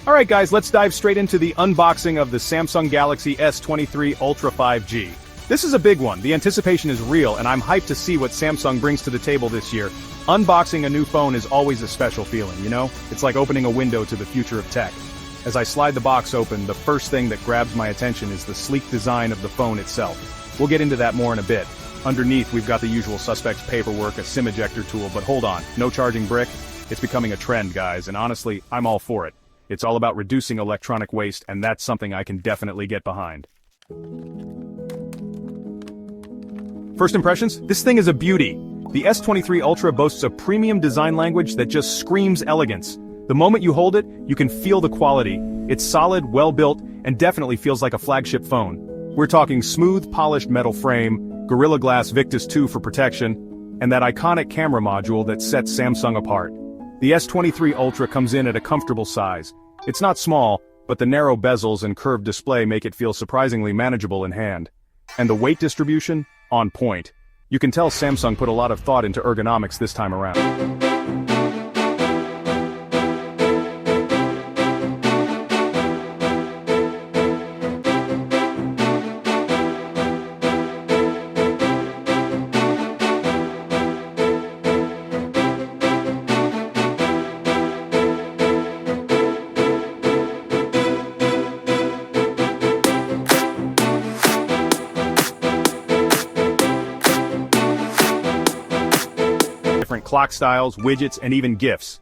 Alright guys, let's dive straight into the unboxing of the Samsung Galaxy S23 Ultra 5G. This is a big one, the anticipation is real, and I'm hyped to see what Samsung brings to the table this year. Unboxing a new phone is always a special feeling, you know? It's like opening a window to the future of tech. As I slide the box open, the first thing that grabs my attention is the sleek design of the phone itself. We'll get into that more in a bit. Underneath, we've got the usual suspects paperwork, a SIM ejector tool, but hold on, no charging brick? It's becoming a trend, guys, and honestly, I'm all for it. It's all about reducing electronic waste, and that's something I can definitely get behind. First impressions? This thing is a beauty. The S23 Ultra boasts a premium design language that just screams elegance. The moment you hold it, you can feel the quality. It's solid, well-built, and definitely feels like a flagship phone. We're talking smooth, polished metal frame, Gorilla Glass Victus 2 for protection, and that iconic camera module that sets Samsung apart. The S23 Ultra comes in at a comfortable size. It's not small, but the narrow bezels and curved display make it feel surprisingly manageable in hand. And the weight distribution? On point. You can tell Samsung put a lot of thought into ergonomics this time around. Different clock styles, widgets, and even GIFs.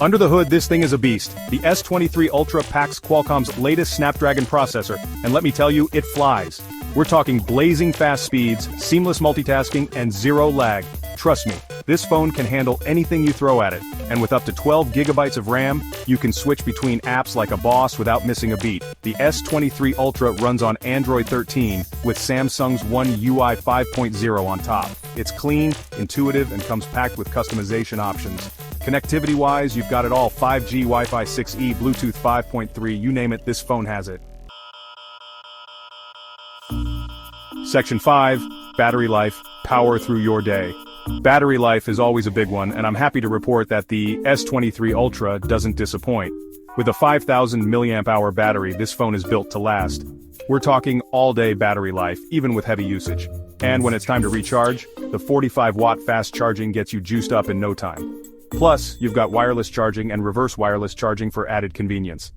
Under the hood, this thing is a beast. The S23 Ultra packs Qualcomm's latest Snapdragon processor, and let me tell you, it flies. We're talking blazing fast speeds, seamless multitasking, and zero lag. Trust me, this phone can handle anything you throw at it, and with up to 12 gigabytes of RAM, you can switch between apps like a boss without missing a beat. The S23 Ultra runs on Android 13, with Samsung's One UI 5.0 on top. It's clean, intuitive, and comes packed with customization options. Connectivity-wise, you've got it all: 5G, Wi-Fi 6E, Bluetooth 5.3, you name it, this phone has it. Section 5, Battery Life, Power Through Your Day. Battery life is always a big one, and I'm happy to report that the S23 Ultra doesn't disappoint. With a 5,000 mAh battery, this phone is built to last. We're talking all-day battery life, even with heavy usage. And when it's time to recharge, the 45-watt fast charging gets you juiced up in no time. Plus, you've got wireless charging and reverse wireless charging for added convenience.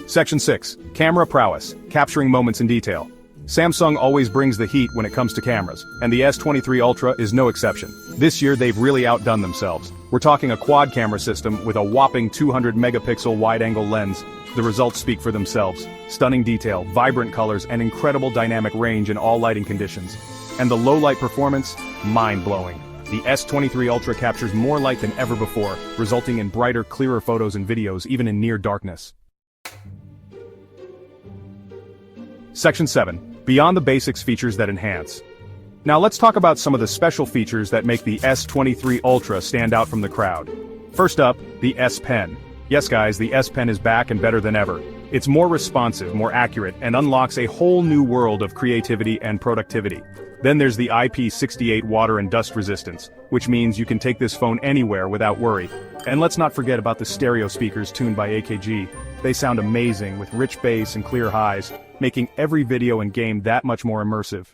Section 6, Camera Prowess, Capturing Moments in Detail. Samsung always brings the heat when it comes to cameras, and the S23 Ultra is no exception. This year they've really outdone themselves. We're talking a quad camera system with a whopping 200 megapixel wide-angle lens. The results speak for themselves. Stunning detail, vibrant colors, and incredible dynamic range in all lighting conditions. And the low-light performance? Mind-blowing. The S23 Ultra captures more light than ever before, resulting in brighter, clearer photos and videos even in near darkness. Section 7. Beyond the basics, features that enhance. Now let's talk about some of the special features that make the S23 Ultra stand out from the crowd. First up, the S Pen. Yes guys, the S Pen is back and better than ever. It's more responsive, more accurate, and unlocks a whole new world of creativity and productivity. Then there's the IP68 water and dust resistance, which means you can take this phone anywhere without worry. And let's not forget about the stereo speakers tuned by AKG. They sound amazing with rich bass and clear highs, making every video and game that much more immersive.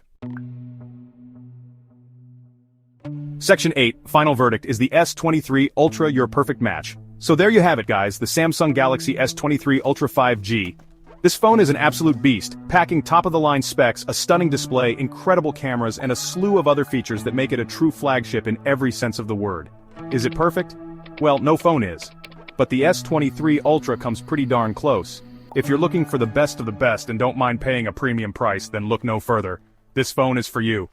Section 8, Final Verdict, is the S23 Ultra your perfect match. So there you have it guys, the Samsung Galaxy S23 Ultra 5G. This phone is an absolute beast, packing top-of-the-line specs, a stunning display, incredible cameras, and a slew of other features that make it a true flagship in every sense of the word. Is it perfect? Well, no phone is. But the S23 Ultra comes pretty darn close. If you're looking for the best of the best and don't mind paying a premium price, then look no further. This phone is for you.